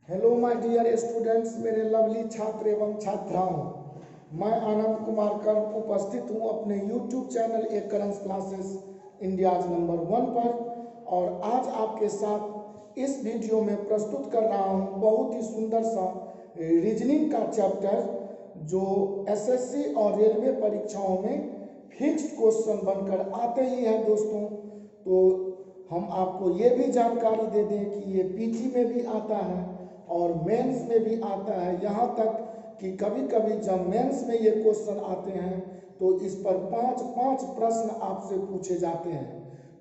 Hello my dear students, मेरे lovely छात्र एवं छात्राओं। मैं आनंद कुमार कर्म उपस्थित हूँ अपने यूट्यूब चैनल ए करंस क्लासेस इंडियाज नंबर 1 पर। और आज आपके साथ इस वीडियो में प्रस्तुत कर रहा हूँ बहुत ही सुंदर सा रीजनिंग का चैप्टर जो एसएससी और रेलवे परीक्षाओं में फिक्स्ड क्वेश्चन बनकर आते ही हैं दोस्तों। तो हम आपको ये भी जानकारी दे दें कि ये पीटी में भी आता है और मेंस में भी आता है। यहाँ तक कि कभी कभी जब मेंस में ये क्वेश्चन आते हैं तो इस पर पाँच पाँच प्रश्न आपसे पूछे जाते हैं,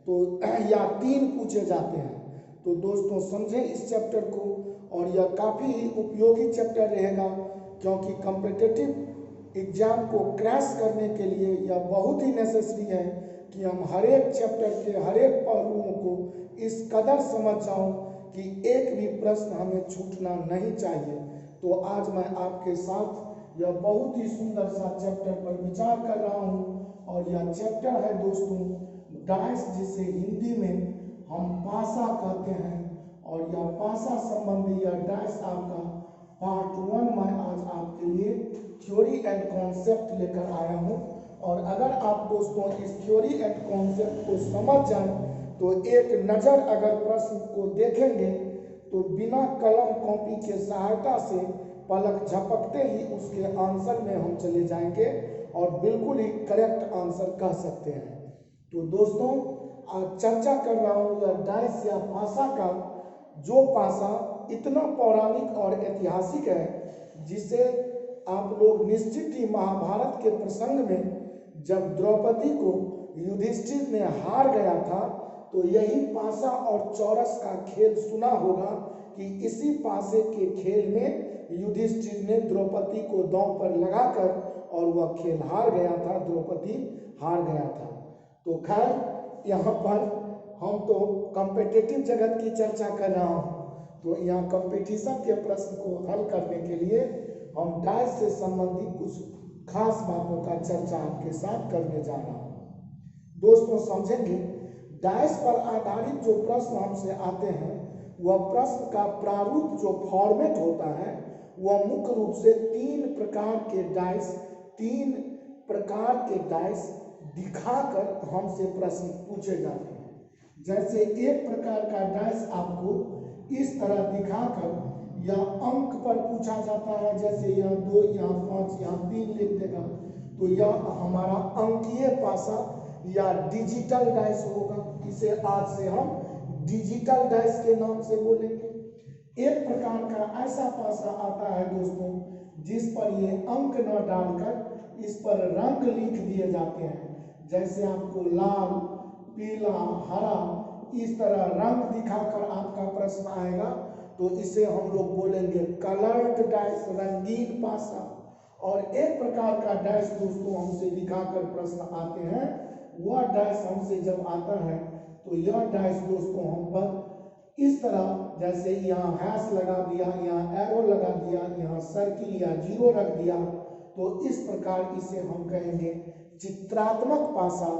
तो या 3 पूछे जाते हैं। तो दोस्तों समझें इस चैप्टर को, और यह काफ़ी ही उपयोगी चैप्टर रहेगा क्योंकि कॉम्पिटिटिव एग्जाम को क्रैश करने के लिए यह बहुत ही नेसेसरी है कि हम हर एक चैप्टर के हर एक पहलुओं को इस कदर समझ जाऊं कि एक भी प्रश्न हमें छूटना नहीं चाहिए। तो आज मैं आपके साथ यह बहुत ही सुंदर सा चैप्टर पर विचार कर रहा हूं, और यह चैप्टर है दोस्तों डाइस, जिसे हिंदी में हम पासा कहते हैं। और यह पासा संबंधी यह डाइस आपका पार्ट 1 में आज आपके लिए थ्योरी एंड कॉन्सेप्ट लेकर आया हूँ। और अगर आप दोस्तों इस थ्योरी एंड कॉन्सेप्ट को समझ जाएं तो एक नज़र अगर प्रश्न को देखेंगे तो बिना कलम कॉपी के सहायता से पलक झपकते ही उसके आंसर में हम चले जाएंगे और बिल्कुल ही करेक्ट आंसर कह सकते हैं। तो दोस्तों आज चर्चा कर रहा हूँ यह डाइस या पासा का, जो पासा इतना पौराणिक और ऐतिहासिक है जिसे आप लोग निश्चित ही महाभारत के प्रसंग में जब द्रौपदी को युधिष्ठिर ने हार गया था तो यही पासा और चौरस का खेल सुना होगा कि इसी पासे के खेल में युधिष्ठिर ने द्रौपदी को दांव पर लगाकर और वह खेल हार गया था, द्रौपदी हार गया था। तो खैर यहाँ पर हम तो कॉम्पिटिटिव जगत की चर्चा कर रहा हूँ, तो यहाँ कंपटीशन के प्रश्न को हल करने के लिए हम डाइस से संबंधित कुछ खास बातों का चर्चा आपके साथ करने जा रहा हूँ। दोस्तों समझेंगे डाइस पर आधारित जो प्रश्न हमसे आते हैं वह प्रश्न का प्रारूप जो फॉर्मेट होता है वह मुख्य रूप से 3 प्रकार के डाइस दिखाकर हमसे प्रश्न पूछे जाते हैं। जैसे एक प्रकार का डाइस आपको इस तरह दिखाकर या अंक पर पूछा जाता है, जैसे यहाँ 2, यहाँ 5, यहाँ 3 लिख देगा, तो यह हमारा अंकीय पासा या डिजिटल डाइस होगा। इसे आज से हम डिजिटल डाइस के नाम से बोलेंगे। एक प्रकार का ऐसा पासा आता है दोस्तों जिस पर ये अंक न डालकर इस पर रंग लिख दिए जाते हैं, जैसे आपको लाल, पीला, हरा इस तरह रंग दिखाकर आपका प्रश्न आएगा तो इसे हम लोग बोलेंगे कलर्ड डाइस, रंगीन पासा। और एक प्रकार का डाइस दोस्तों हमसे दिखाकर प्रश्न आते हैं, वह डाइस हमसे जब आता है तो यह डाइस दोस्तों हम पर इस तरह, जैसे यहाँ हैश लगा दिया, यहाँ एरो लगा दिया, यहाँ सर्किल या जीरो रख दिया, तो इस प्रकार इसे हम कहेंगे चित्रात्मक पासा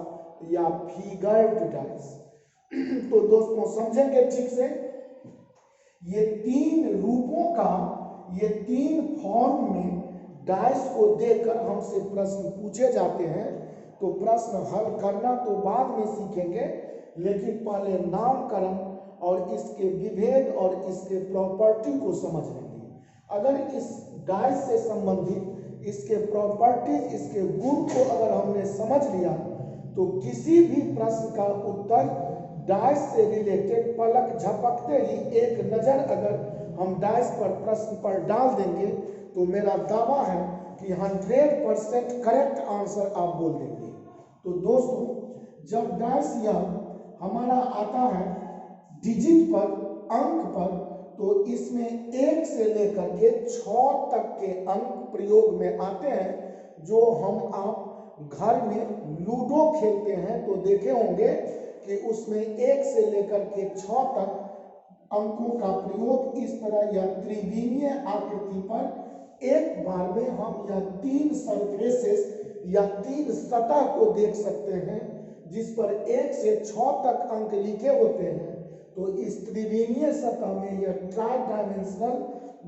या फिगर्ड डाइस। तो दोस्तों समझेंगे ठीक से, ये 3 रूपों का, ये 3 फॉर्म में डाइस को देकर हमसे प्रश्न पूछे जाते हैं। तो प्रश्न हल करना तो बाद में सीखेंगे, लेकिन पहले नामकरण और इसके विभेद और इसके प्रॉपर्टी को समझ लेंगे। अगर इस डाइस से संबंधित इसके प्रॉपर्टीज, इसके गुण को अगर हमने समझ लिया तो किसी भी प्रश्न का उत्तर डाइस से रिलेटेड पलक झपकते ही एक नज़र अगर हम डाइस पर प्रश्न पर डाल देंगे तो मेरा दावा है कि 100% करेक्ट आंसर आप बोल देंगे। तो दोस्तों जब डाइस यह हमारा आता है डिजिट पर, अंक पर, तो इसमें 1 से लेकर के 6 तक के अंक प्रयोग में आते हैं। जो हम आप घर में लूडो खेलते हैं तो देखे होंगे कि उसमें 1 से लेकर के 6 तक अंकों का प्रयोग इस तरह या त्रिविमीय आकृति पर एक बार में हम यह 3 सरफेसेस या 3 सतह को देख सकते हैं जिस पर 1 से 6 तक अंक लिखे होते हैं। तो इस त्रिविमीय सतह में यह ट्राई डायमेंशनल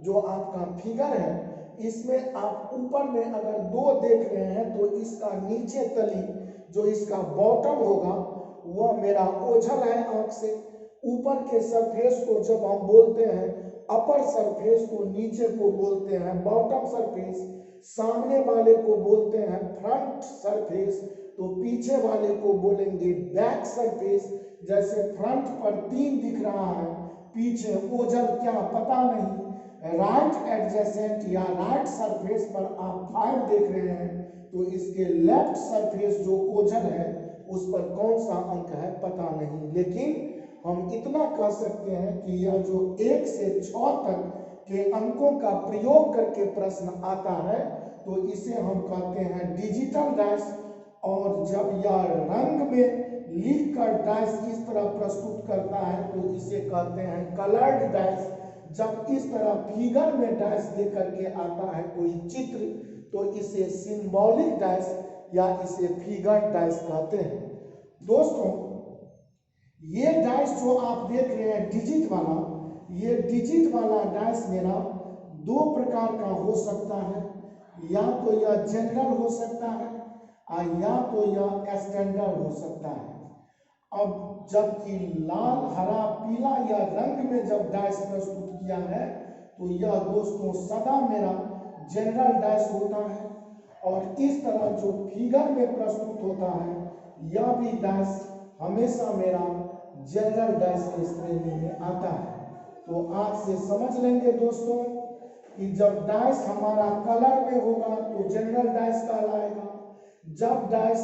जो आपका फिगर है, इसमें आप ऊपर में अगर 2 देख रहे हैं तो इसका नीचे तली जो इसका बॉटम होगा वह मेरा ओझल है आंख से। ऊपर के सरफेस को जब हम बोलते हैं अपर सरफेस, तो नीचे को बोलते हैं बॉटम सरफेस, सामने वाले को बोलते हैं फ्रंट सरफेस, तो पीछे वाले को बोलेंगे बैक सरफेस। जैसे फ्रंट पर 3 दिख रहा है, पीछे ओझल क्या पता नहीं, राइट एडजेसेंट या राइट सरफेस पर आप 5 देख रहे हैं, तो इसके लेफ्ट सरफेस जो ओझल है उस पर कौन सा अंक है पता नहीं। लेकिन हम इतना कह सकते हैं कि यह जो 1 से 6 तक के अंकों का प्रयोग करके प्रश्न आता है तो इसे हम कहते हैं डिजिटल डाइस। और जब यह रंग में लिखकर डाइस इस तरह प्रस्तुत करता है तो इसे कहते हैं कलर्ड डाइस। जब इस तरह फिगर में डाइस लेकर के आता है कोई चित्र तो इसे सिंबॉलिक डाइस या इसे फिगर डाइस कहते हैं। दोस्तों, ये डाइस जो आप देख रहे हैं डिजिट वाला, ये डिजिट वाला डाइस मेरा 2 प्रकार का हो सकता है, या तो यह जनरल हो सकता है या तो यह स्टैंडर्ड हो सकता है। अब जबकि लाल, हरा, पीला या रंग में जब डाइस प्रस्तुत किया है तो यह दोस्तों सदा मेरा जनरल डाइस होता है, और इस तरह जो फिगर में प्रस्तुत होता है यह भी डाइस हमेशा मेरा जनरल डाइस की श्रेणी में आता है। तो आज से समझ लेंगे दोस्तों कि जब डाइस हमारा कलर में होगा तो जनरल डाइस कहलाएगा, जब डाइस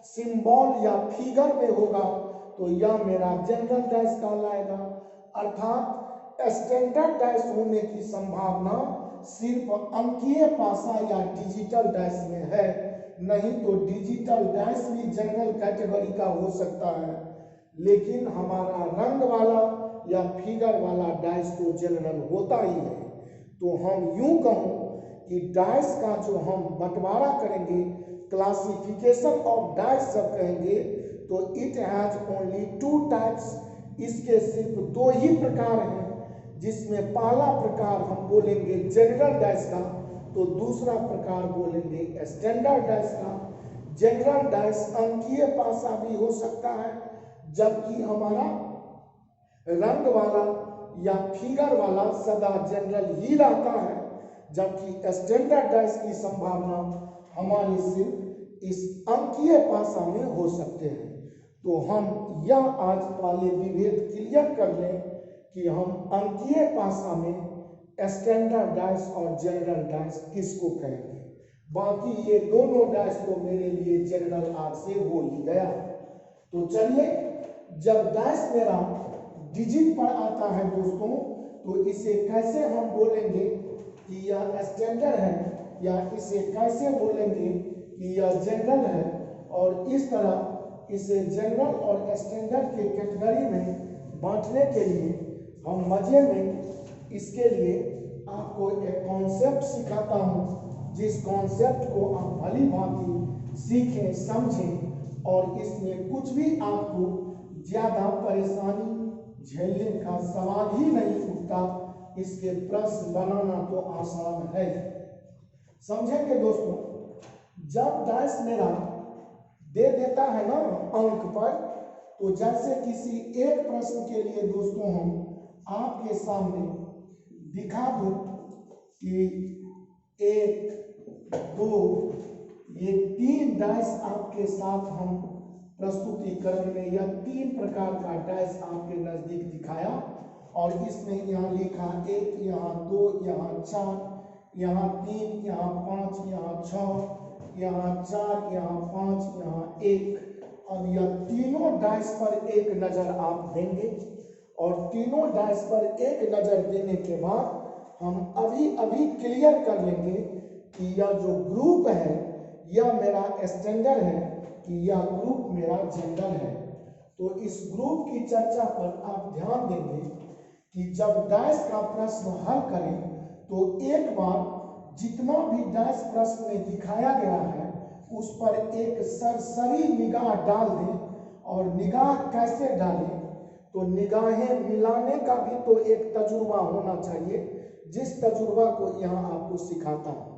सिंबल या फिगर में होगा तो यह मेरा जनरल डाइस कहलाएगा। अर्थात स्टैंडर्ड डाइस होने की संभावना सिर्फ अंकीय पासा या डिजिटल डाइस में है, नहीं तो डिजिटल डाइस भी जनरल कैटेगरी का हो सकता है, लेकिन हमारा रंग वाला या फिगर वाला डाइस तो जनरल होता ही है। तो हम यूं कहूं कि डाइस का जो हम बंटवारा करेंगे, क्लासिफिकेशन ऑफ डाइस जब कहेंगे तो इट हैज ओनली 2 टाइप्स। इसके सिर्फ 2 ही प्रकार हैं, जिसमें पहला प्रकार हम बोलेंगे जनरल डाइस का, तो दूसरा प्रकार बोलेंगे स्टैंडर्ड डाइस का। जनरल डाइस अंकीय पासा भी हो सकता है, जबकि हमारा रंग वाला या फिगर वाला सदा जनरल ही रहता है, जबकि स्टैंडर्ड डाइस की संभावना हमारी सिर्फ इस अंकीय पासा में हो सकते हैं। तो हम यह आज वाले विभेद क्लियर कर लें कि हम अंकीय पासा में स्टैंडर्ड डाइस और जनरल डाइस किसको कहेंगे। बाकी ये दोनों डाइस तो मेरे लिए जनरल आज से हो ही गया। तो चलिए, जब डाइस मेरा डिजिट पर आता है दोस्तों, तो इसे कैसे हम बोलेंगे कि यह स्टैंडर्ड है, या इसे कैसे बोलेंगे कि यह जनरल है, और इस तरह इसे जनरल और स्टैंडर्ड के कैटेगरी में बांटने के लिए हम मजे में इसके लिए आपको एक कॉन्सेप्ट सिखाता हूँ, जिस कॉन्सेप्ट को आप भली भांति सीखें, समझें, और इसमें कुछ भी आपको ज़्यादा परेशानी झेलने का सवाल ही नहीं उठता। इसके प्रश्न बनाना तो आसान है। समझेंगे दोस्तों, जब डाइस मेरा दे देता है ना अंक पर, तो जैसे किसी एक प्रश्न के लिए दोस्तों हम आपके सामने दिखा दूं कि 1, 2, ये 3 डाइस आपके साथ हम प्रस्तुतिकरण में यह 3 प्रकार का डाइस आपके नजदीक दिखाया, और इसमें यहाँ लिखा 1, यहाँ 2, यहाँ 4, यहाँ 3, यहाँ 5, यहाँ 6, यहाँ 4, यहाँ 5, यहाँ 1। अब यह तीनों डाइस पर एक नजर आप देंगे, और तीनों डाइस पर एक नजर देने के बाद हम अभी क्लियर कर लेंगे कि यह जो ग्रुप है यह मेरा स्टैंडर्ड है कि यह ग्रुप मेरा जनरल है। तो इस ग्रुप की चर्चा पर आप ध्यान देंगे कि जब डाइस का प्रश्न हल करें तो एक बार जितना भी डाइस प्रश्न में दिखाया गया है उस पर एक सरसरी निगाह डाल दें। और निगाह कैसे डालें, तो निगाहें मिलाने का भी तो एक तजुर्बा होना चाहिए, जिस तजुर्बा को यहाँ आपको सिखाता हूँ।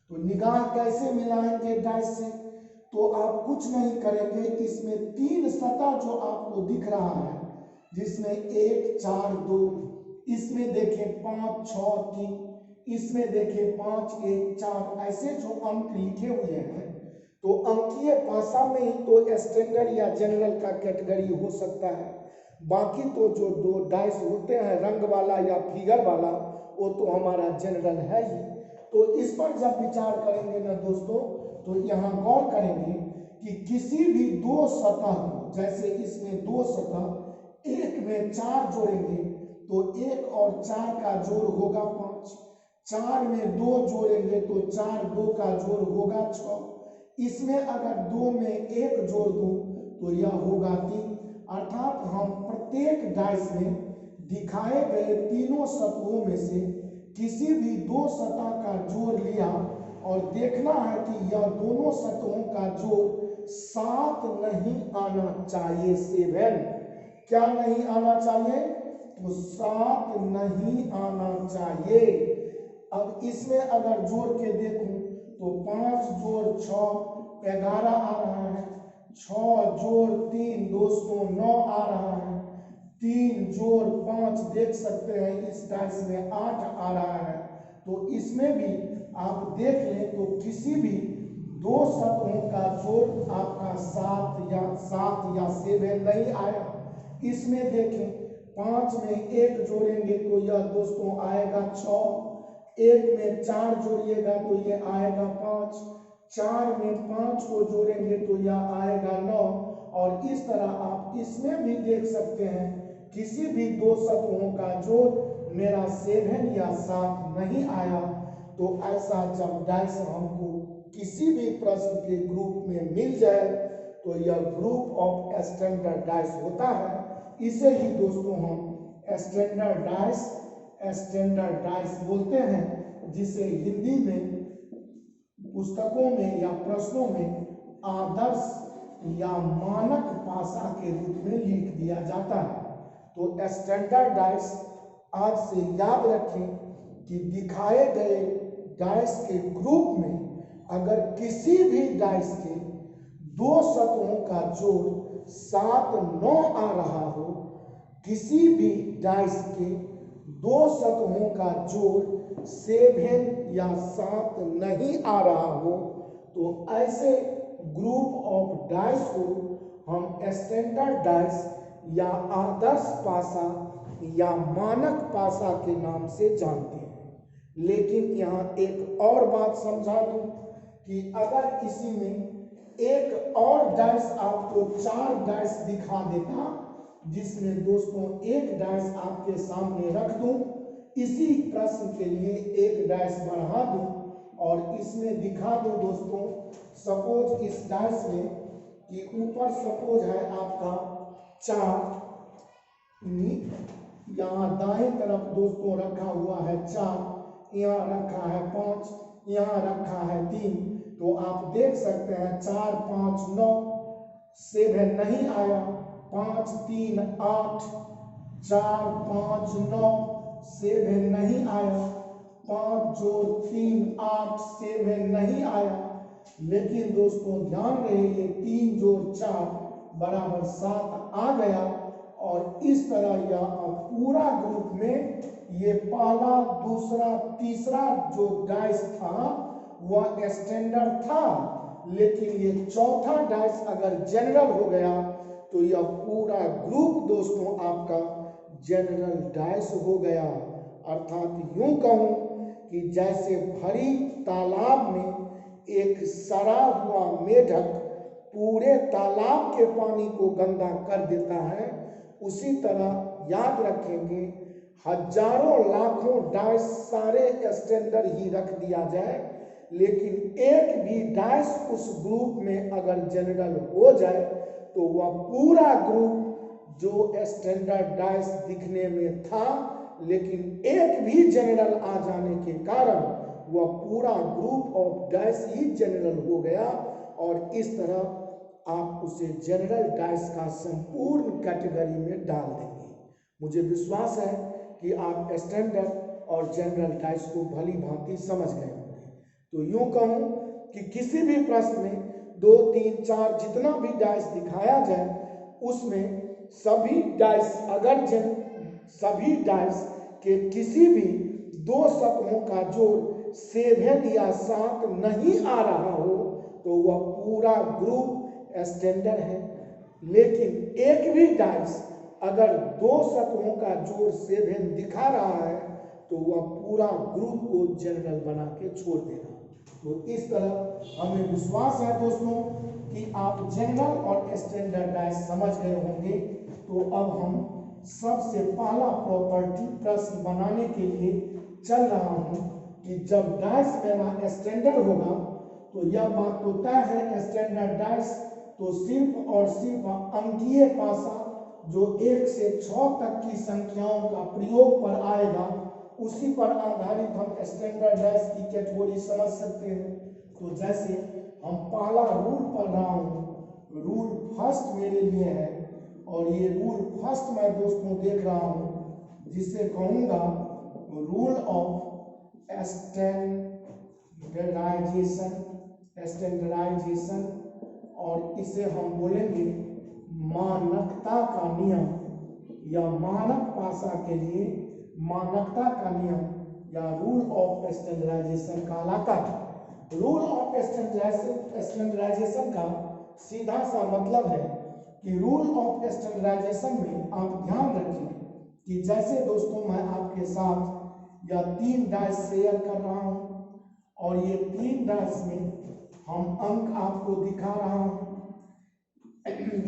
तो निगाह कैसे मिलाएंगे डाइस से, तो आप कुछ नहीं करेंगे, इसमें 3 सतह जो आपको दिख रहा है, जिसमें 1 4 2, इसमें देखें 5 6 3, इसमें देखें 5 1 4, ऐसे जो अंक लिखे हुए हैं, तो अंकीय भाषा में ही तो स्टैंडर्ड या जनरल का कैटेगरी हो सकता है। बाकी तो जो 2 डाइस होते हैं, रंग वाला या फिगर वाला, वो तो हमारा जनरल है ही। तो इस पर जब विचार करेंगे ना दोस्तों, तो यहाँ गौर करेंगे कि किसी भी 2 सतह को, जैसे इसमें 2 सतह, एक में 4 जोड़ेंगे तो 1 और 4 का जोड़ होगा 5, 4 में 2 जोड़ेंगे तो 4 2 का जोड़ होगा 6, इसमें अगर 2 में 1 जोड़ दूं तो यह होगा 3। अर्थात हम प्रत्येक डाइस में दिखाए गए तीनों सतहों में से किसी भी 2 सतह का जोड़ लिया और देखना है कि यह दोनों सतहों का जोड़ 7 नहीं आना चाहिए। 7 क्या नहीं आना चाहिए, तो 7 नहीं आना चाहिए। अब इसमें अगर जोड़ के देखूं तो 5 जोड़ 6 11 आ रहा है, 6 जोड़ 3 दोस्तों 9 आ रहा है, 3 जोड़ 5 देख सकते हैं इस डाइस में 8 आ रहा है। तो इसमें भी आप देख लें तो किसी भी 2 सतहों का जोड़ आपका 7 या 7 नहीं आया। इसमें देखें 5 में 1 जोड़ेंगे तो यह दोस्तों आएगा 6, 1 में 4 जोड़िएगा तो ये आएगा 5, 4 में 5 को जोड़ेंगे तो यह आएगा 9, और इस तरह आप इसमें भी देख सकते हैं किसी भी 2 सतहों का जोड़ मेरा 7 या 7 नहीं आया। तो ऐसा जब डाइस हमको किसी भी प्रश्न के ग्रुप में मिल जाए तो यह ग्रुप ऑफ स्टैंडर्ड डाइस होता है। इसे ही दोस्तों हम स्टैंडर्ड डाइस बोलते हैं, जिसे हिंदी में पुस्तकों में या प्रश्नों में आदर्श या मानक भाषा के रूप में लिख दिया जाता है। तो स्टैंडर्ड डाइस आज से याद रखें कि दिखाए गए डाइस के ग्रुप में अगर किसी भी डाइस के 2 सतहों का जोड़ 7 9 आ रहा हो, किसी भी डाइस के 2 सतहों का जोड़ 7 या 7 नहीं आ रहा हो, तो ऐसे ग्रुप ऑफ डाइस को हम स्टैंडर्ड डाइस या आदर्श पासा या मानक पासा के नाम से जानते हैं। लेकिन यहाँ एक और बात समझा दूं कि अगर इसी में एक और डाइस आपको 4 डाइस दिखा देता, जिसमें दोस्तों एक डाइस आपके सामने रख दूं, इसी प्रश्न के लिए एक डाइस बढ़ा दूं और इसमें दिखा दूं दोस्तों, सपोज इस डाइस में कि ऊपर सपोज है आपका 4, यहाँ दाएं तरफ दोस्तों रखा हुआ है 4, यहाँ रखा है 5, यहाँ रखा है 3। तो आप देख सकते हैं 4 5 9, 7 नहीं आया, 5 3 8, 4 5 9, 7 नहीं आया, 5 जोड़ 3 8, 7 नहीं आया। लेकिन दोस्तों ध्यान रहे ये 3 जोड़ 4 बराबर 7 आ गया, और इस तरह यह पूरा ग्रुप में ये पहला दूसरा तीसरा जो डाइस था वह स्टैंडर्ड था, लेकिन ये चौथा डाइस अगर जनरल हो गया तो यह पूरा ग्रुप दोस्तों आपका जनरल डाइस हो गया। अर्थात यूं कहूं कि जैसे भरी तालाब में एक सड़ा हुआ मेढक पूरे तालाब के पानी को गंदा कर देता है, उसी तरह याद रखेंगे हजारों लाखों डाइस सारे स्टैंडर्ड ही रख दिया जाए, लेकिन एक भी डाइस उस ग्रुप में अगर जनरल हो जाए तो वह पूरा ग्रुप जो स्टैंडर्ड डाइस दिखने में था, लेकिन एक भी जनरल आ जाने के कारण वह पूरा group of dice he general हो गया, और इस तरह आप उसे जनरल डाइस का संपूर्ण कैटेगरी में डाल देंगे। मुझे विश्वास है कि आप स्टैंडर्ड और जनरल डाइस को भली भांति समझ गए होंगे। तो यूं कहूं कि किसी भी प्रश्न में 2, 3, 4 जितना भी डाइस दिखाया जाए उसमें सभी डाइस सभी डाइस के किसी भी 2 सतहों का जोड़ 7 या 7 नहीं आ रहा हो तो वह पूरा ग्रुप स्टैंडर्ड है। लेकिन एक भी डाइस अगर 2 सतहों का जोड़ 7 दिखा रहा है तो वह पूरा ग्रुप को जनरल बना के छोड़ देगा। तो इस तरह हमें विश्वास है दोस्तों कि आप जनरल और स्टैंडर्ड डाइस समझ गए होंगे। तो अब हम सबसे पहला प्रॉपर्टी प्रश्न बनाने के लिए चल रहा हूं कि जब डाइस मेरा स्टैंडर्ड होगा तो यह बात तो तय है, स्टैंडर्ड डाइस तो सिर्फ और सिर्फ अंकीय पासा जो 1 से 6 तक की संख्याओं का प्रयोग पर आएगा उसी पर आधारित हम स्टैंडर्ड डाइस की कैटेगरी समझ सकते हैं। तो जैसे हम पहला रूल पढ़ रहा हूँ, रूल फर्स्ट मेरे लिए है और ये रूल फर्स्ट मैं दोस्तों देख रहा हूँ जिसे कहूँगा रूल ऑफ स्टैंडर्डाइजेशन और इसे हम बोलेंगे मानकता का नियम या मानक पासा के लिए मानकता का नियम या रूल ऑफ स्टैंडर्डाइजेशन कहलाता है। रूल ऑफ स्टैंडर्डाइजेशन का सीधा सा मतलब है कि रूल ऑफ स्टैंडर्डाइजेशन में आप ध्यान रखें कि जैसे दोस्तों मैं आपके साथ यह 3 डाइस शेयर कर रहा हूं और ये 3 डाइस में हम अंक आपको दिखा रहा हूं।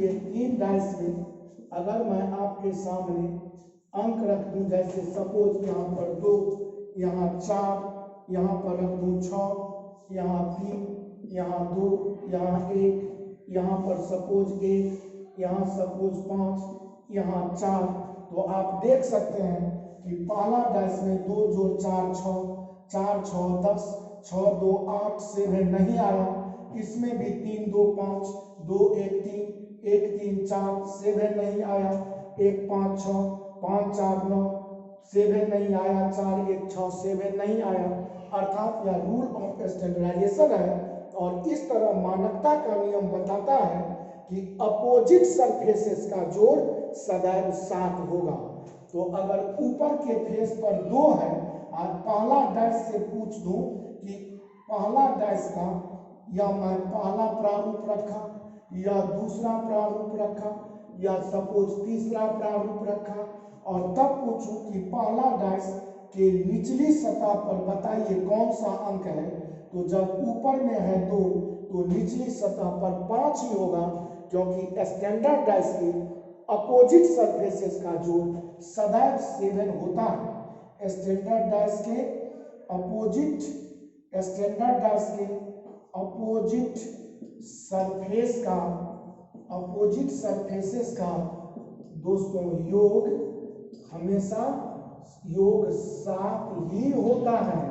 ये 3 डाइस में अगर मैं आपके सामने अंक रख दूं, जैसे सपोज यहाँ पर 2, यहाँ 4, यहाँ पर रख दूं 6, यहाँ 3, यहाँ 2, यहाँ 1, यहाँ पर सपोज 1, यहाँ सपोज 5, यहाँ 4, तो आप देख सकते हैं कि पहला डाइस में 2 जोड़ 4 6, 4 6 10, 6 2 8 7 नहीं आया। इसमें भी 3 2 5, 2 1 3, 1 3 4 7 नहीं आया। 1 5 6, 5 4 9 7 नहीं आया। 4 1 6 7 नहीं आया। अर्थात यह रूल ऑफ स्टैंडर्डाइजेशन है और इस तरह मानकता का नियम बताता है कि अपोजिट सरफेसेस का जोड़ सदैव 7 होगा। तो अगर ऊपर के फेस पर 2 है और पहला डाइस से पूछ दूं कि पहला डाइस का या मैं पहला प्रारूप रखा या दूसरा प्रारूप रखा या सपोज तीसरा प्रारूप रखा और तब पूछूं कि पहला डाइस के निचली सतह पर बताइए कौन सा अंक है, तो जब ऊपर में है 2 तो निचली सतह पर 5 ही होगा, क्योंकि स्टैंडर्ड डाइस के अपोजिट सरफेसेस का जोड़ सदैव 7 होता है। स्टैंडर्ड डाइस के अपोजिट सरफेसेस का दोस्तों योग हमेशा योग 7 ही होता है।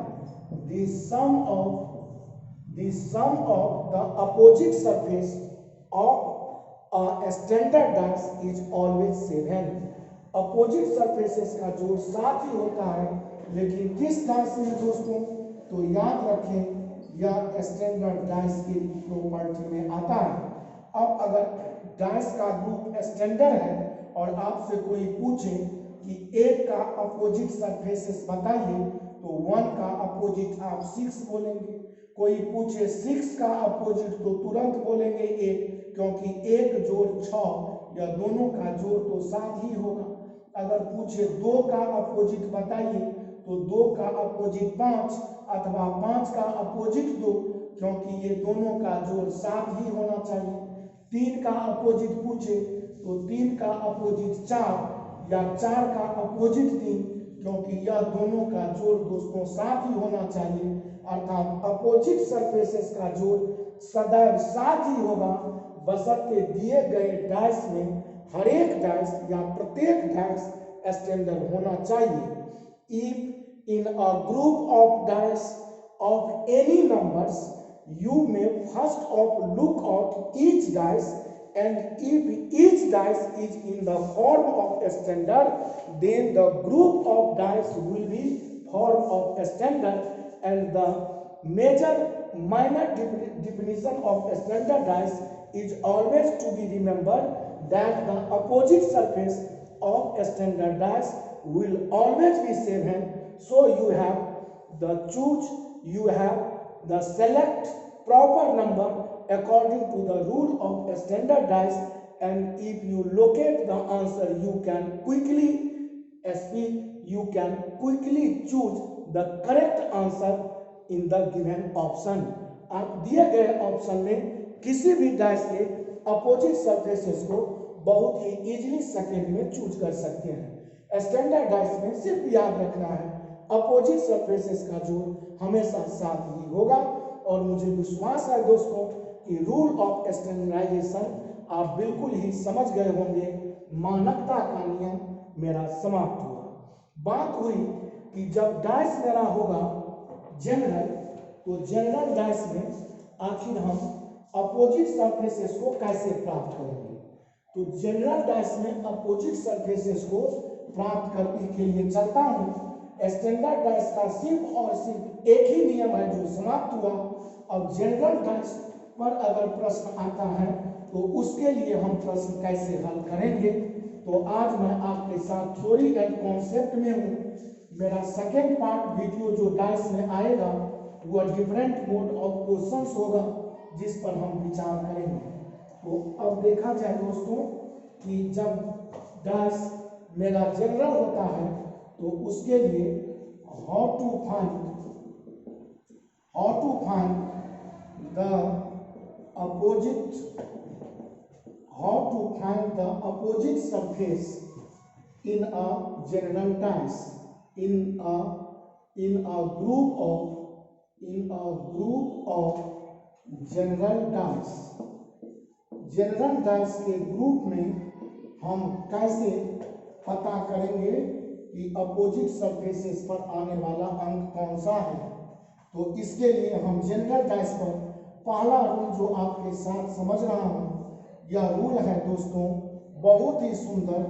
The sum of the opposite surface of a standard dice is always 7। Opposite surfaces का जोड़ 7 ही होता है, लेकिन किस डाइस में दोस्तों, तो याद रखें यह स्टैंडर्ड डाइस की प्रॉपर्टी में आता है। अब अगर डाइस का ग्रुप स्टैंडर्ड है और आपसे कोई पूछे कि 1 का अपोजिट सरफेसेस बताइए तो 1 का अपोजिट आप 6 बोलेंगे। कोई पूछे 6 का अपोजिट तो तुरंत बोलेंगे 1, क्योंकि 1 जोड़ 6 या दोनों का जोड़ तो 7 ही होगा। अगर पूछे 2 का अपोजिट बताइए तो 2 का अपोजिट 5 अथवा 5 का अपोजिट 2, क्योंकि ये दोनों का जोड़ 7 ही होना चाहिए। 3 का अपोजिट पूछे तो 3 का अपोजिट 4 या 4 का अपोजिट 3, क्योंकि यह दोनों का जोड़ दोस्तों 7 ही होना चाहिए। अर्थात अपोजिट सरफेसेस का जोड़ सदैव 7 ही होगा, बशर्ते दिए गए डाइस में हर एक डाइस या प्रत्येक डाइस स्टैंडर्ड होना चाहिए। If in a group of dice of any numbers you may first of look at each dice and if each dice is in the form of a standard, then the group of dice will be form of a standard, and the major minor definition of a standard dice is always to be remembered that the opposite surface of a standard dice will always be same. So you have the choose, you have the select proper number according to the rule of a standard dice, and if you locate the answer you can quickly speak, you can quickly choose the correct answer in the given option. आप दिए गए option में किसी भी dice के opposite surfaces को बहुत ही easily second में चूज कर सकते हैं। स्टैंडर्ड डाइस में सिर्फ याद रखना है अपोजिट सरफेसेस का जोड़ हमेशा साथ ही होगा, और मुझे विश्वास है दोस्तों कि रूल ऑफ स्टैंडर्डाइजेशन आप बिल्कुल ही समझ गए होंगे। मानकता का नियम मेरा समाप्त हुआ। बात हुई कि जब डाइस मेरा होगा जनरल, तो जनरल डाइस में आखिर हम अपोजिट सरफेसेस को कैसे प्राप्त करेंगे। तो जनरल डाइस में अपोजिट सरफेसेस को प्राप्त करने के लिए चलता हूं। स्टैंडर्ड डाइस का सिर्फ और सिर्फ एक ही नियम है जो समाप्त हुआ। अब जनरल डाइस पर अगर प्रश्न आता है तो उसके लिए हम प्रश्न कैसे हल करेंगे। तो आज मैं आपके साथ थ्योरी एंड कॉन्सेप्ट में हूँ। मेरा सेकेंड पार्ट वीडियो जो डाइस में आएगा वह डिफरेंट मोड ऑफ क्वेश्चंस होगा जिस पर हम विचार करेंगे। तो अब देखा जाए दोस्तों कि जब डाइस मेरा जनरल होता है तो उसके लिए how to find the opposite surface in a general dice in a group of general dice। General dice के ग्रुप में हम कैसे पता करेंगे कि अपोजिट सरफेसेस पर आने वाला अंक कौन सा है। तो इसके लिए हम जनरल डाइस पर पहला रूल जो आपके साथ समझ रहा हूं, यह रूल है दोस्तों बहुत ही सुंदर,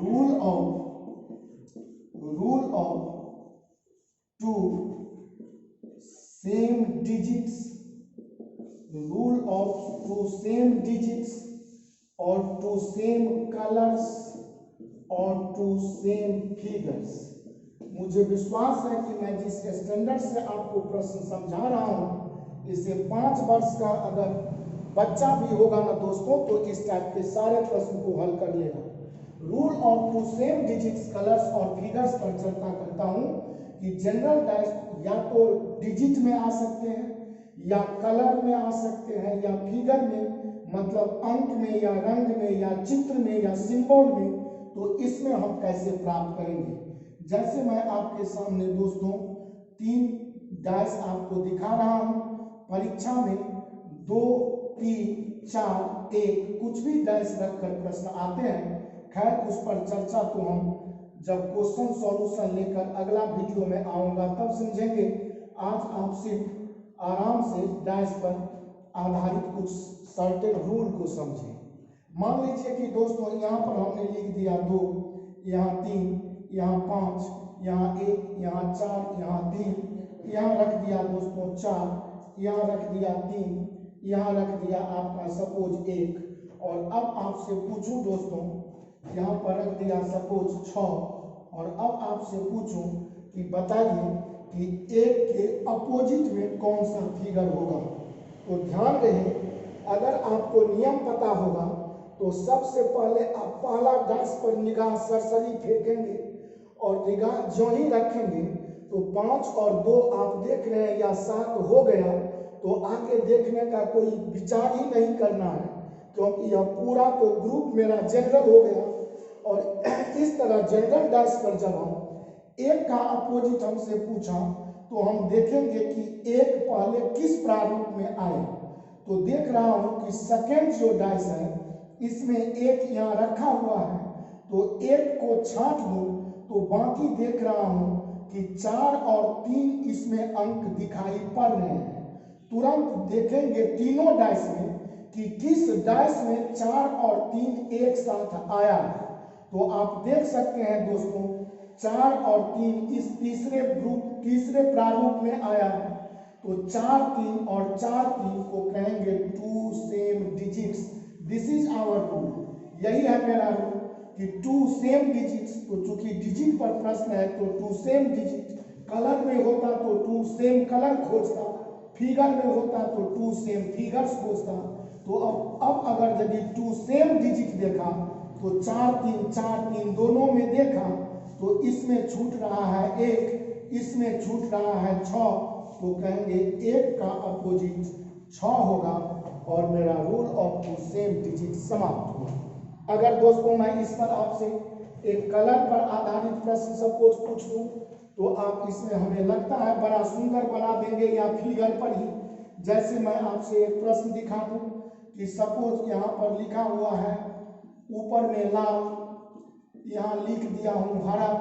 rule of two same digits, rule of two same digits और टू सेम कलर्स और टू सेम फिगर्स। मुझे विश्वास है कि मैं जिस स्टैंडर्ड से आपको प्रश्न समझा रहा हूं इसे 5 वर्ष का अगर बच्चा भी होगा ना दोस्तों तो इस टाइप के सारे प्रश्न को हल कर लेगा। Rule of two same digits, colours और फिगर्स पर चर्चा करता हूं कि जनरल डाइस या तो डिजिट में आ सकते हैं या कलर में आ सकते हैं या फिगर में, मतलब अंक में या रंग में या चित्र में या सिंबल में। तो इसमें हम कैसे प्राप्त करेंगे। जैसे मैं आपके सामने दोस्तों 3 डाइस आपको दिखा रहा हूं। परीक्षा में 2, 3, 4, 1 कुछ भी डाइस रखकर प्रश्न आते हैं। खैर उस पर चर्चा तो हम जब क्वेश्चन सॉल्यूशन लेकर अगला वीडियो में आऊंगा तब समझेंगे। आज आप सिर्फ आराम से डाइस पर आधारित कुछ सर्टेन रूल को समझें। मान लीजिए कि दोस्तों यहाँ पर हमने लिख दिया 2, यहाँ 3, यहाँ 5, यहाँ 1, यहाँ 4, यहाँ 3, यहाँ रख दिया दोस्तों 4, यहाँ रख दिया 3, यहाँ रख दिया आपका सपोज 1। और अब आपसे पूछूं दोस्तों, यहाँ पर रख दिया सपोज 6, और अब आपसे पूछूं कि बताइए कि 1 के अपोजिट में कौन सा फिगर होगा। तो ध्यान रहे, अगर आपको नियम पता होगा तो सबसे पहले आप पहला डाइस पर निगाह सरसरी फेंकेंगे और निगाह जो ही रखेंगे तो 5 और 2 आप देख रहे हैं या 7 हो गया, तो आगे देखने का कोई विचार ही नहीं करना है क्योंकि यह पूरा तो ग्रुप मेरा जनरल हो गया। और इस तरह जनरल डाइस पर जब हम 1 का अपोजिट हमसे पूछा तो हम देखेंगे कि 1 पहले किस प्रारूप में आए। तो देख रहा हूं कि सेकेंड जो डाइस है इसमें 1 यहाँ रखा हुआ है, तो 1 को छांट दूं तो बाकी देख रहा हूं कि 4 और 3 इसमें अंक दिखाई पड़ रहे हैं। तुरंत देखेंगे तीनों डाइस में कि किस डैश में 4 और 3 एक साथ आया है। तो आप देख सकते हैं दोस्तों 4 और 3 इस तीसरे प्रारूप में आया है। तो 4 3 और 4 3 को कहेंगे 2 same digits. This is our rule. यही है मेरा रूल कि 2 सेम डिजिट्स। तो चूंकि डिजिट पर प्रश्न है तो 2 सेम डिजिट, कलर में होता तो 2 सेम कलर खोजता, फिगर में होता तो 2 सेम फिगर्स खोजता। तो अब अगर यदि 2 सेम डिजिट देखा तो 4 3 दोनों में देखा तो इसमें छूट रहा है 1, इसमें छूट रहा है 6। तो कहेंगे 1 का अपोजिट 6 होगा और मेरा रूल ऑफ 2 सेम डिजिट समाप्त हुआ। अगर दोस्तों मैं इस पर आपसे एक कलर पर आधारित प्रश्न सपोज पूछ लूं तो आप इसमें हमें लगता है बड़ा सुंदर बना देंगे या फिगर पर ही। जैसे मैं आपसे एक प्रश्न दिखा दूं कि सपोज यहाँ पर लिखा हुआ है ऊपर में लाल, यहाँ लिख दिया हूँ हरा,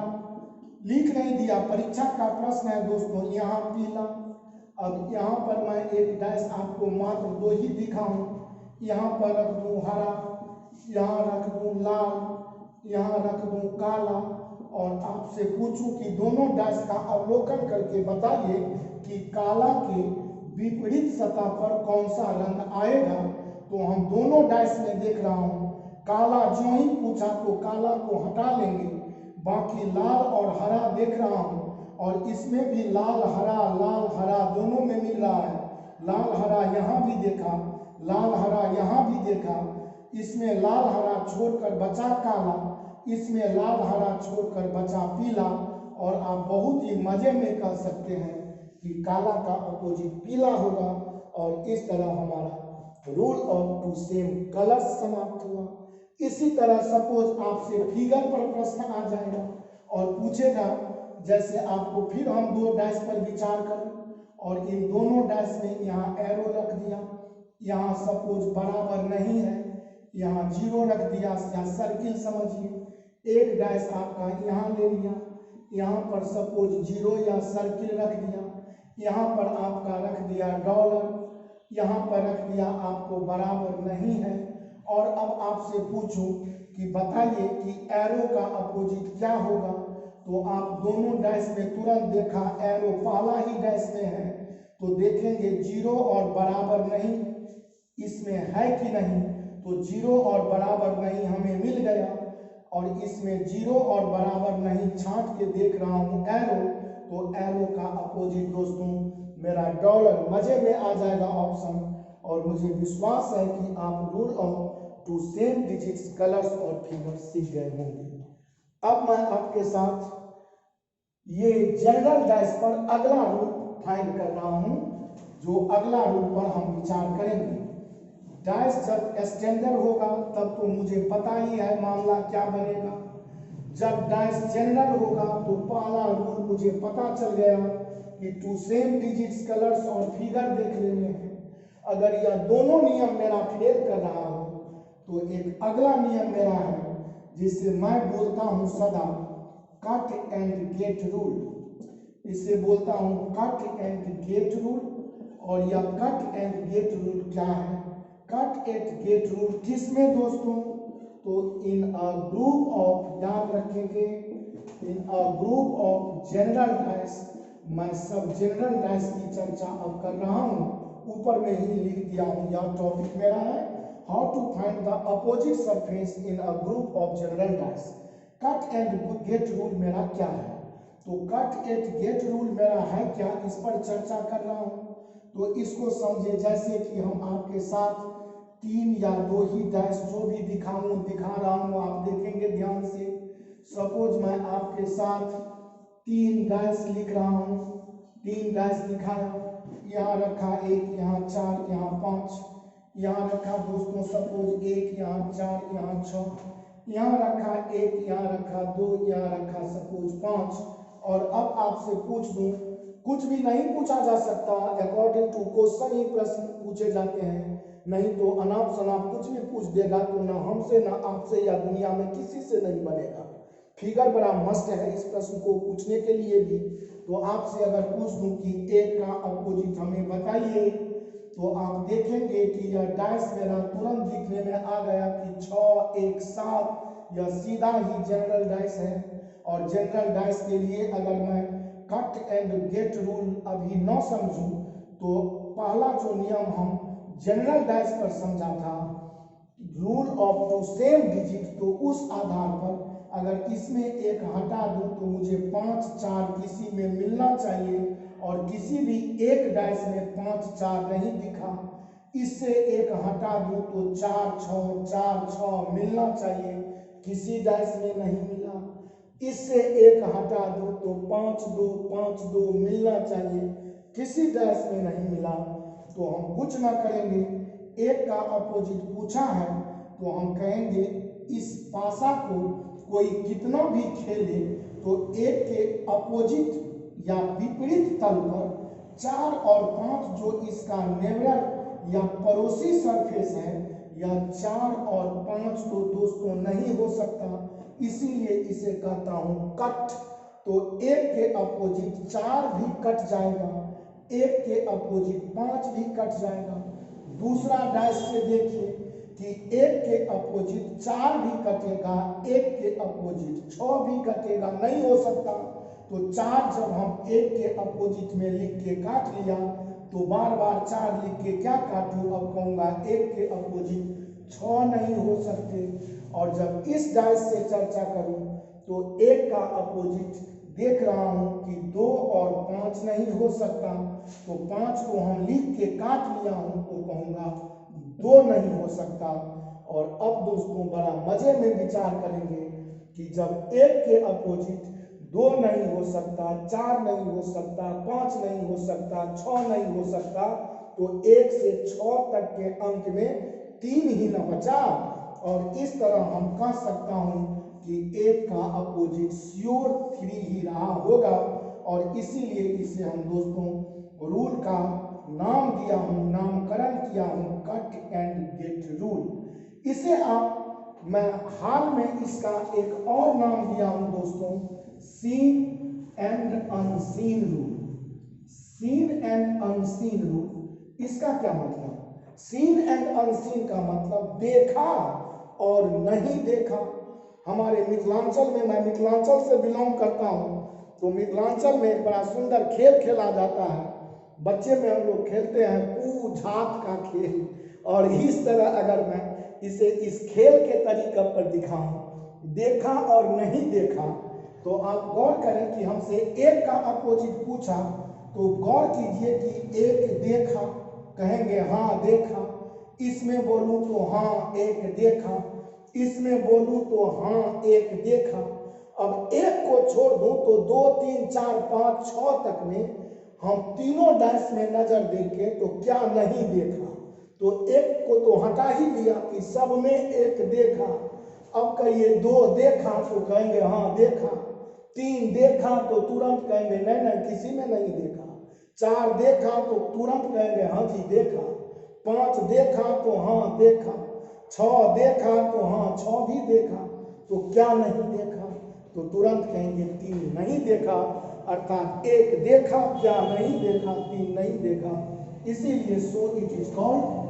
लिख नहीं दिया, परीक्षा का प्रश्न है दोस्तों, यहाँ पीला। अब यहाँ पर मैं एक डैश आपको मात्र 2 ही दिखाऊं, यहाँ पर रख दूं हरा, यहाँ रख दूं लाल, यहाँ रख दूं काला और आपसे पूछूं कि दोनों डैश का अवलोकन करके बताइए कि काला के विपरीत सतह पर कौन सा रंग आएगा। तो हम दोनों डैश में देख रहा हूँ काला जो ही पूछा तो काला को हटा लेंगे, बाकी लाल और हरा देख रहा हूँ और इसमें भी लाल हरा दोनों में मिल रहा है। लाल हरा यहाँ भी देखा, लाल हरा यहाँ भी देखा, इसमें लाल हरा छोड़कर बचा काला, इसमें लाल हरा छोड़कर बचा पीला। और आप बहुत ही मजे में कह सकते हैं कि काला का अपोजिट पीला होगा। और इस तरह हमारा रूल ऑफ 2 सेम कलर्स समाप्त हुआ। इसी तरह सपोज आपसे फिगर पर प्रश्न आ जाएगा और पूछेगा, जैसे आपको फिर हम 2 डैश पर विचार करें और इन दोनों डैश में यहाँ एरो रख दिया, यहाँ सपोज बराबर नहीं है, यहाँ 0 रख दिया या सर्किल समझिए। एक डैश आपका यहाँ ले लिया, यहाँ पर सपोज 0 या सर्किल रख दिया, यहाँ पर आपका रख दिया डॉलर, यहाँ पर रख दिया आपको बराबर नहीं है। और अब आपसे पूछूं कि बताइए कि एरो का अपोजिट क्या होगा। तो आप दोनों डैश में तुरंत देखा एरो पहला ही डैश में है तो देखेंगे 0 और बराबर नहीं इसमें है कि नहीं। तो 0 और बराबर नहीं हमें मिल गया और इसमें 0 और बराबर नहीं छांट के देख रहा हूँ एरो। तो एरो का अपोजिट दोस्तों मेरा डॉलर। मजे में आ जाएगा ऑप्शन। और मुझे विश्वास है कि आप rule of 2 same digits colours और फिगर्स सीख गए होंगे। अब मैं आपके साथ ये जनरल डैश पर अगला रूल फाइंड कर रहा हूं, जो अगला रूल पर हम विचार करेंगे। डैश जब स्टैंडर्ड होगा तब तो मुझे पता ही है मामला क्या बनेगा। जब डैश जनरल होगा तो पहला रूल मुझे पता चल गया कि 2 सेम डिजिट्स कलर्स और फिगर देख लेने हैं। अगर यह दोनों नियम मेरा फेल कर रहा हो तो एक अगला नियम मेरा है जिसे मैं बोलता हूं सदा कट एंड गेट रूल। इसे बोलता हूं कट एंड गेट रूल। और यह कट एंड गेट रूल क्या है? कट एंड गेट रूल किसमें दोस्तों? तो इन अ ग्रुप ऑफ, याद रखेंगे, in a group of general dash. मैं सब जनरल डैश की चर्चा अब कर रहा हूं, ऊपर में ही लिख दिया हूं। यह टॉपिक मेरा है how to find the opposite surface in a group of general dash. Cut and get rule मेरा क्या है? तो कट एंड गेट रूल मेरा है क्या, इस पर चर्चा कर रहा हूं। तो इसको समझे जैसे कि हम आपके साथ 3 या 2 ही डैश जो भी दिखा रहा हूं, आप देखेंगे ध्यान से। सपोज मैं आपके साथ 3 डैश लिख रहा हूं, 3 डैश दिखाया, यहाँ रखा 1, यहाँ 4, यहाँ 5, यहाँ रखा दोस्तों सपोज 1, यहाँ 4, यहाँ 6, यहाँ रखा 1, यहाँ रखा 2, यहाँ रखा सपोज 5। और अब आपसे पूछ दूं, कुछ भी नहीं पूछा जा सकता, अकॉर्डिंग टू क्वेश्चन ही प्रश्न पूछे जाते हैं, नहीं तो अनाप शनाप कुछ भी पूछ देगा तो ना हमसे ना आपसे या दुनिया में किसी से नहीं बनेगा। फिगर बड़ा मस्त है इस प्रश्न को पूछने के लिए भी। तो आपसे अगर पूछ दूं कि 1 का अपोजिट हमें बताइए तो आप देखेंगे कि यह डाइस मेरा तुरंत दिखने में आ गया कि 6, 1, 7, यह सीधा ही जनरल डाइस है। और जनरल डाइस के लिए अगर मैं कट एंड गेट रूल अभी न समझूं तो पहला जो नियम हम जनरल डाइस पर समझा था, rule of two same digit, तो उस आधार पर अगर इसमें एक हटा दूं तो मुझे 5, 4 किसी में मिलना चाहिए और किसी भी एक डाइस में 5, 4 नहीं दिखा। इससे एक हटा दूं तो 4, 6, 4, 6 मिलना चाहिए, किसी डाइस में नहीं मिला। इससे एक हटा दूं तो 5, 2, 5, 2 मिलना चाहिए, किसी डाइस में नहीं मिला। तो हम कुछ ना करेंगे, एक का अपोजिट पूछा है तो हम कहेंगे इस पासा को कोई कितना भी खेले तो एक के अपोजिट या विपरीत तल पर 4 और 5 जो इसका नेबरर या पड़ोसी सरफेस है, या 4 और 5 तो दोस्तों नहीं हो सकता, इसीलिए इसे कहता हूं कट। तो एक के अपोजिट 4 भी कट जाएगा, एक के अपोजिट 5 भी कट जाएगा। दूसरा डाइस से देखिए कि एक के अपोजिट 4 भी कटेगा, एक के अपोजिट 6 भी कटेगा, नहीं हो सकता। तो 4 जब हम एक के अपोजिट में लिख के काट लिया तो बार बार 4 लिख के क्या काटूं, अब कहूंगा एक के अपोजिट 6 नहीं हो सकते। और जब इस डाइस से चर्चा करूं तो एक का अपोजिट देख रहा हूं कि 2 और 5 नहीं हो सकता, तो 5 को हम लिख के काट लिया हूं तो कहूंगा 2 नहीं हो सकता। और अब दोस्तों बड़ा मजे में विचार करेंगे कि जब एक के अपोजिट 2 नहीं हो सकता, 4 नहीं हो सकता, 5 नहीं हो सकता, 6 नहीं हो सकता, तो 1 से 6 तक के अंक में 3 ही न बचा। और इस तरह हम कह सकता हूं कि एक का अपोजिट श्योर 3 ही रहा होगा। और इसीलिए इसे हम दोस्तों रूल का नाम दिया हूं, नामकरण किया हूं, कट एंड गेट रूल। इसे आप, मैं हाल में इसका एक और नाम दिया हूं दोस्तों, seen and unseen rule. Seen and unseen rule, इसका क्या मतलब? सीन एंड अनसीन का मतलब देखा और नहीं देखा। हमारे मिथिलांचल में, मैं मिथिलांचल से बिलोंग करता हूं, तो मिथिलांचल में एक बड़ा सुंदर खेल खेला जाता है। बच्चे में हम लोग खेलते हैं पूछ-झात का खेल। और इस तरह अगर मैं इसे इस खेल के तरीके पर दिखाऊं, देखा और नहीं देखा, तो आप गौर करें कि हमसे एक का अपोजिट पूछा तो गौर कीजिए कि एक देखा, कहेंगे हाँ देखा। इसमें बोलूं तो हाँ एक देखा, इसमें बोलूं तो हाँ एक देखा। अब एक को छोड़ दूं तो 2, 3, 4, 5, 6 तक में हम तीनों डाइस में नजर देंगे तो क्या नहीं देखा, तो एक को तो हटा ही लिया कि सब में एक देखा। अब कहिए 2 देखा तो कहेंगे हाँ देखा, 3 देखा तो तुरंत कहेंगे नहीं नहीं किसी में नहीं देखा, 4 देखा तो तुरंत कहेंगे हाँ जी देखा, 5 देखा तो हाँ देखा, 6 देखा तो हाँ 6 भी देखा, तो क्या नहीं देखा, तो तुरंत कहेंगे 3 नहीं देखा। अर्थात एक देखा, क्या नहीं देखा, 3 नहीं देखा। इसीलिए so it is called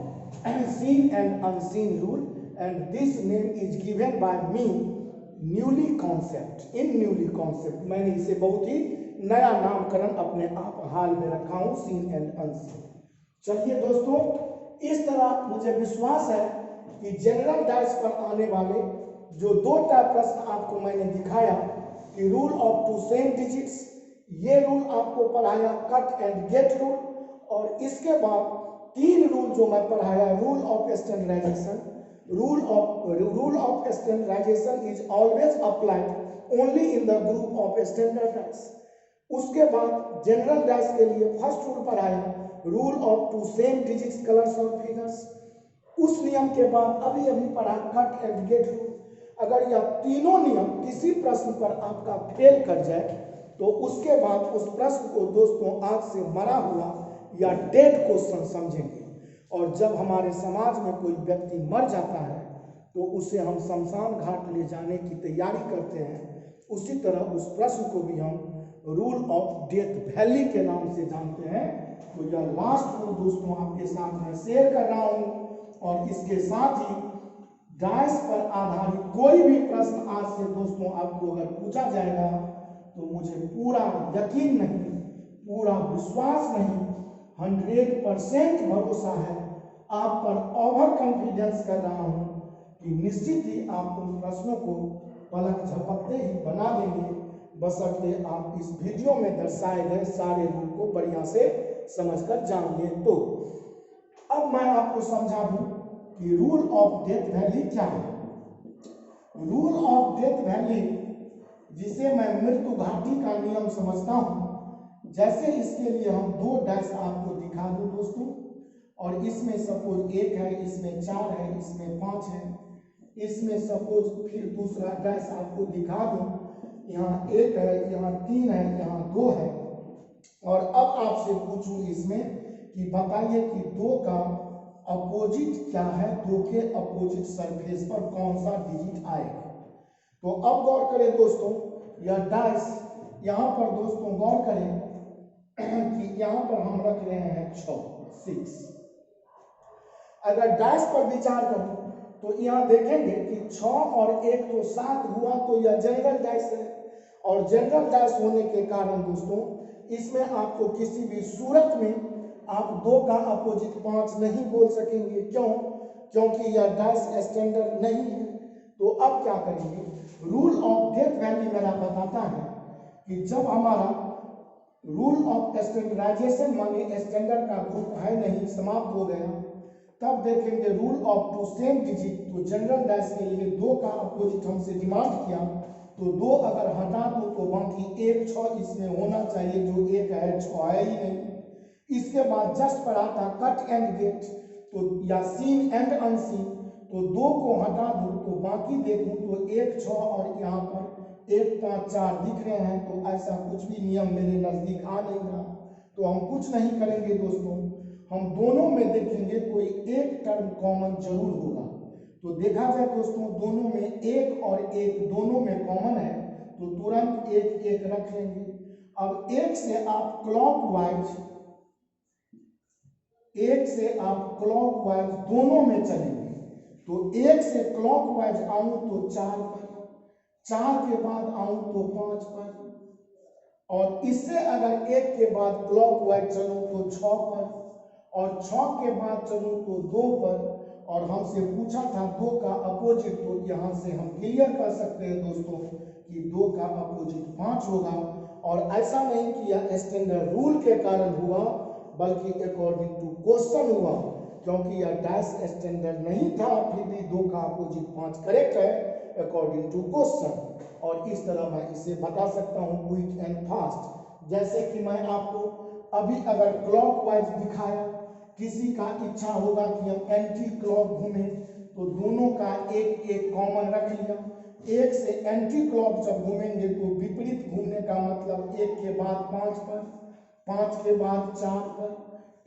seen and unseen rule, and this name is given by me newly concept, in newly concept. मैंने इसे बहुत ही नया नामकरण अपने आप हाल में रखा हूं, सीन एंड अनसीन। चलिए दोस्तों, इस तरह मुझे विश्वास है कि जनरल डाइस पर आने वाले जो 2 प्रश्न आपको मैंने दिखाया कि रूल ऑफ 2 सेम डिजिट्स, ये रूल आपको पढ़ाया कट एंड गेट रूल, और इसके बाद 3 रूल जो मैं पढ़ाया, rule of standardisation. Rule of standardisation is always applied only in the group of standard dice. उसके बाद जनरल डाइस के लिए फर्स्ट रूल पढ़ाया, rule of 2 same digits colours और फिगर्स। उस नियम के बाद अभी अभी पढ़ा कट एंड गेट रूल। अगर यह तीनों नियम किसी प्रश्न पर आपका फेल कर जाए तो उसके बाद उस प्रश्न को दोस्तों आज से मरा हुआ या डेड क्वेश्चन समझेंगे। और जब हमारे समाज में कोई व्यक्ति मर जाता है तो उसे हम शमशान घाट ले जाने की तैयारी करते हैं, उसी तरह उस प्रश्न को भी हम रूल ऑफ डेथ वैली के नाम से जानते हैं तो यह लास्ट रूल दोस्तों आपके साथ मैं शेयर कर रहा हूँ। और इसके साथ ही डाइस पर आधारित कोई भी प्रश्न आज से दोस्तों आपको अगर पूछा जाएगा तो मुझे पूरा यकीन नहीं, पूरा विश्वास नहीं, 100% भरोसा है, आप पर ओवर कॉन्फिडेंस कर रहा हूं कि निश्चित ही आप उन प्रश्नों को पलक झपकते ही बना देंगे, बशर्ते आप इस वीडियो में दर्शाए गए सारे रूल को बढ़िया से समझकर जान लें। तो अब मैं आपको समझा दूं कि रूल ऑफ डेथ वैली क्या है। रूल ऑफ डेथ वैली, जिसे मैं मृत्यु घाटी का नियम समझता हूं, जैसे इसके लिए हम 2 डैश आपको दिखा दूं दोस्तों, और इसमें सपोज 1 है, इसमें 4 है, इसमें 5 है, इसमें सपोज फिर दूसरा डैश आपको दिखा दूं, यहाँ 1 है, यहाँ 3 है, यहाँ 2 है। और अब आपसे पूछूं इसमें कि बताइए कि 2 का अपोजिट क्या है, 2 के अपोजिट सरफेस पर कौन सा डिजिट आएगा। तो अब गौर करें दोस्तों, यह डाइस यहाँ पर दोस्तों गौर करें कि यहाँ पर हम रख रहे हैं 6। अगर डाइस पर विचार करें तो यहाँ देखेंगे कि 6 और 1 तो 7 हुआ, तो यह जनरल डाइस है। और जनरल डाइस होने के कारण दोस्तों इसमें आपको किसी भी सूरत में आप 2 का अपोजिट 5 नहीं बोल सकेंगे। क्यों? क्योंकि यह डाइस स्टैंडर्ड नहीं है। तो अब क्या करेंगे, रूल ऑफ डेथ वैली मेरा बताता है कि जब हमारा रूल ऑफ स्टैंडर्डाइजेशन माने स्टैंडर्ड का ग्रुप है नहीं, समाप्त हो गया, तब देखेंगे रूल ऑफ 2 सेम डिजिट। तो जनरल डाइस के लिए 2 का अपोजिट हमसे डिमांड किया, तो 2 अगर हटा दो तो बाकी 1 6 इसमें होना चाहिए, जो 1 है 6 है ही नहीं। इसके बाद जस्ट पर आता कट एंड गेट, तो या सीन एंड अनसीन, तो 2 को हटा दूं तो बाकी देखूं तो 1 6 और यहाँ पर 1 5 4 दिख रहे हैं। तो ऐसा कुछ भी नियम मेरे नजदीक आ नहीं रहा, तो हम कुछ नहीं करेंगे दोस्तों, हम दोनों में देखेंगे कोई एक टर्म कॉमन जरूर होगा। तो देखा जाए दोस्तों दोनों में 1 और 1 दोनों में कॉमन है, तो तुरंत 1 1 रख लेंगे। अब 1 से आप क्लॉकवाइज दोनों में चलेंगे। तो 1 से क्लॉकवाइज आऊं तो 4 पर, 4 के बाद आऊं तो 5 पर, और इससे अगर 1 के बाद क्लॉकवाइज चलूं तो 6 पर, और 6 के बाद चलूं तो 2 पर। और हमसे पूछा था 2 का अपोजिट, तो यहां से हम क्लियर कर सकते हैं दोस्तों कि 2 का अपोजिट 5 होगा। और ऐसा नहीं कि यह स्टैंडर्ड रूल के कारण हुआ, बल्कि अकॉर्डिंग टू क्वेश्चन हुआ, क्योंकि यह डैश स्टैंडर्ड नहीं था, फिर भी 2 का अपोजिट 5 करेक्ट है अकॉर्डिंग टू क्वेश्चन। और इस तरह मैं इसे बता सकता हूं क्विक एंड फास्ट। जैसे कि मैं आपको अभी अगर क्लॉकवाइज दिखाया, किसी का इच्छा होगा कि हम एंटी क्लॉक घूमें, तो दोनों का 1 1 कॉमन रख लिया। 1 से एंटी क्लॉक जब घूमेंगे तो विपरीत घूमने का मतलब 1 के बाद 5 पर, 5 के बाद 4 पर,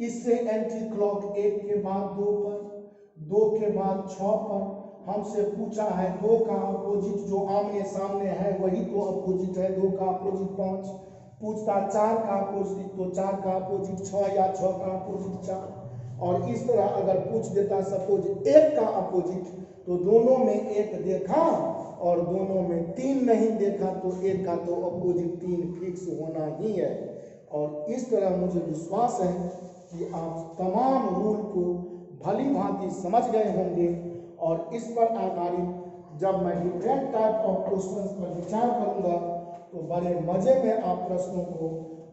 इससे एंटी क्लॉक 1 के बाद 2 पर, 2 के बाद 6 पर। हमसे पूछा है 2 का अपोजिट जो आमने सामने है वही तो अपोजिट है, 2 का अपोजिट 5। पूछता 4 का अपोजिट, तो 4 का अपोजिट 6 या 6 का अपोजिट 4। और इस तरह अगर पूछ देता सपोज 1 का अपोजिट, तो दोनों में 1 देखा और दोनों में 3 नहीं देखा, तो 1 का तो अपोजिट 3 फिक्स होना ही है। और इस तरह मुझे विश्वास है कि आप तमाम रूल को भली भांति समझ गए होंगे। और इस पर आधारित जब मैं डिफरेंट टाइप ऑफ क्वेश्चंस पर विचार करूंगा तो बड़े मजे में आप प्रश्नों को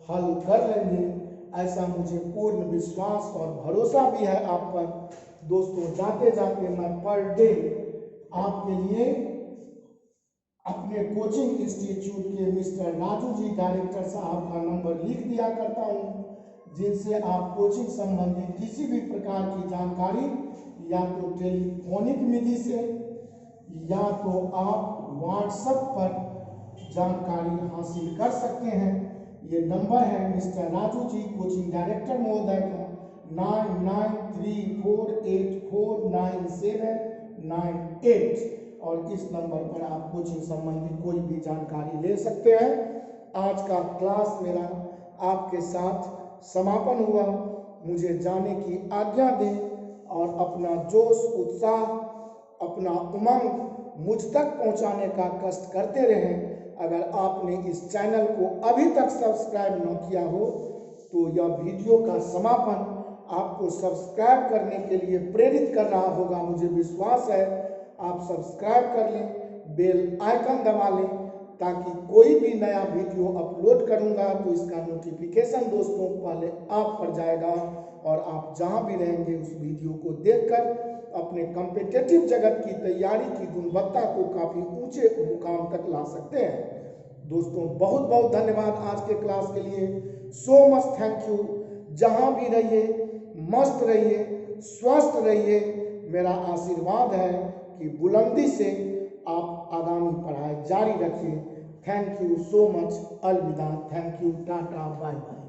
हल कर लेंगे, ऐसा मुझे पूर्ण विश्वास और भरोसा भी है आप पर। दोस्तों जाते जाते मैं पर डे आपके लिए अपने कोचिंग इंस्टीट्यूट के मिस्टर राजू जी डायरेक्टर साहब का नंबर लिख दिया करता हूं, जिनसे आप कोचिंग संबंधी किसी भी प्रकार की जानकारी या तो टेलीफोनिक विधि से या तो आप व्हाट्सएप पर जानकारी हासिल कर सकते हैं। ये नंबर है mister Raju ji coaching director महोदय का 9934849798, और इस नंबर पर आप कोचिंग संबंधी कोई भी जानकारी ले सकते हैं। आज का क्लास मेरा आपके साथ समापन हुआ। मुझे जाने की आज्ञा दें और अपना जोश, उत्साह, अपना उमंग मुझ तक पहुंचाने का कष्ट करते रहें। अगर आपने इस चैनल को अभी तक सब्सक्राइब न किया हो तो यह वीडियो का समापन आपको सब्सक्राइब करने के लिए प्रेरित कर रहा होगा, मुझे विश्वास है। आप सब्सक्राइब कर लें, बेल आइकन दबा लें, ताकि कोई भी नया वीडियो अपलोड करूंगा तो इसका नोटिफिकेशन दोस्तों पहले आप पर जाएगा और आप जहां भी रहेंगे उस वीडियो को देखकर अपने कॉम्पिटिटिव जगत की तैयारी की गुणवत्ता को काफ़ी ऊंचे मुकाम तक ला सकते हैं। दोस्तों बहुत बहुत धन्यवाद आज के क्लास के लिए। So much thank you. जहां भी रहिए मस्त रहिए, स्वस्थ रहिए। मेरा आशीर्वाद है कि बुलंदी से आप आगामी पढ़ाई जारी रखिए। Thank you so much. अलविदा। Thank you. Tata bye bye.